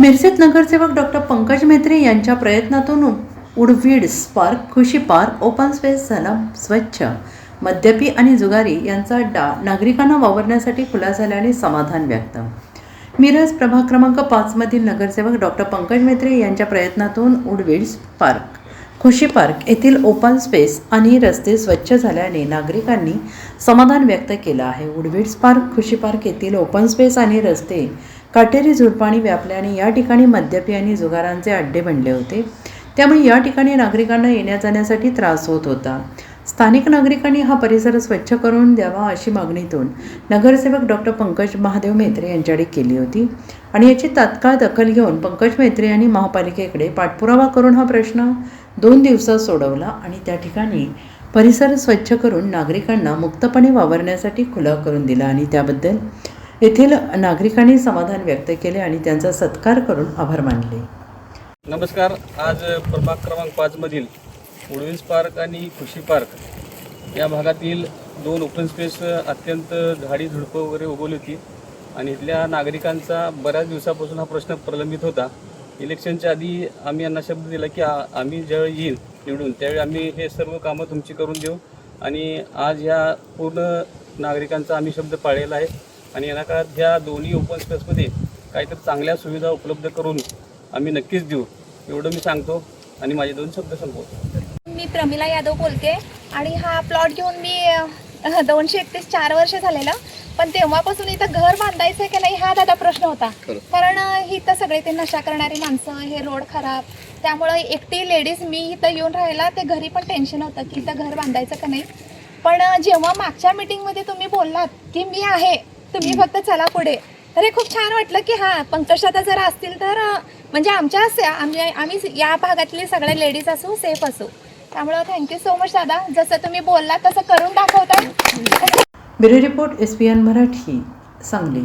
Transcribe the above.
मिरजेत नगरसेवक डॉक्टर पंकज म्हेत्रे यांच्या प्रयत्नातून उडवीड्स पार्क, खुशी पार्क, ओपन स्पेस झाला स्वच्छ. मद्यपी आणि जुगारी यांचा अड्डा नागरिकांना वावरण्यासाठी खुला झाल्याने समाधान व्यक्त. मिरज प्रभाग क्रमांक 5 मधील नगरसेवक डॉक्टर पंकज म्हेत्रे यांच्या प्रयत्नातून उडवीड्स पार्क, खुशी पार्क येथील ओपन स्पेस आणि रस्ते स्वच्छ झाल्याने नागरिकांनी समाधान व्यक्त केलं आहे. उडवीड्स पार्क, खुशी पार्क येथील ओपन स्पेस आणि रस्ते काटेरी झुडपाणी व्यापल्याने या ठिकाणी मद्यपी आणि जुगारांचे अड्डे बनले होते. त्यामुळे या ठिकाणी नागरिकांना येण्या जाण्यासाठी त्रास होत होता. स्थानिक नागरिकांनी हा परिसर स्वच्छ करून द्यावा अशी मागणीतून नगरसेवक डॉक्टर पंकज महादेव म्हेत्रे यांच्याकडे केली होती आणि याची तात्काळ दखल घेऊन पंकज म्हेत्रे यांनी महापालिकेकडे पाठपुरावा करून हा प्रश्न 2 दिवसात सोडवला आणि त्या ठिकाणी परिसर स्वच्छ करून नागरिकांना मुक्तपणे वावरण्यासाठी खुला करून दिला आणि त्याबद्दल येथील नागरिकांनी समाधान व्यक्त केले आणि त्यांचा सत्कार करून आभार मानले. नमस्कार. आज प्रभाग क्रमांक 5 मधील उडवीड्स पार्क आणि खुशी पार्क या भागातील 2 ओपन स्पेस अत्यंत झाडी झुडपं वगैरे उगवली होती आणि इथल्या नागरिकांचा बऱ्याच दिवसापासून हा प्रश्न प्रलंबित होता. इलेक्शनच्या आधी आम्ही यांना शब्द दिला की आम्ही ज्यावेळी येईल निवडून त्यावेळी आम्ही हे सर्व कामं तुमची करून देऊ आणि आज ह्या पूर्ण नागरिकांचा आम्ही शब्द पाळलेला आहे आणि या काळात ह्या दोन्ही ओपन स्पेसमध्ये काहीतरी चांगल्या सुविधा उपलब्ध करून आम्ही नक्कीच देऊ एवढं मी सांगतो आणि माझे 2 शब्द संपवतो. मी प्रमिला यादव बोलते आणि हा प्लॉट घेऊन मी 231 4 वर्ष झालेलं, पण तेव्हापासून इथं घर बांधायचं की नाही हा दादा प्रश्न होता. कारण इथं सगळे ते नशा करणारी माणसं, हे रोड खराब, त्यामुळं एकटी लेडीज मी इथं येऊन राहायला ते घरी पण टेन्शन होतं की इथं घर बांधायचं का नाही. पण जेव्हा मागच्या मीटिंगमध्ये तुम्ही बोललात की मी आहे, तुम्ही फक्त चला पुढे, तर हे खूप छान वाटलं की हां पंकज दादा जर असतील तर म्हणजे आम्ही या भागातले सगळे लेडीज असू, सेफ असू. त्यामुळं थँक्यू सो मच दादा, जसं तुम्ही बोललात तसं करून दाखवता. Bureau report SPN Marathi, Sangli.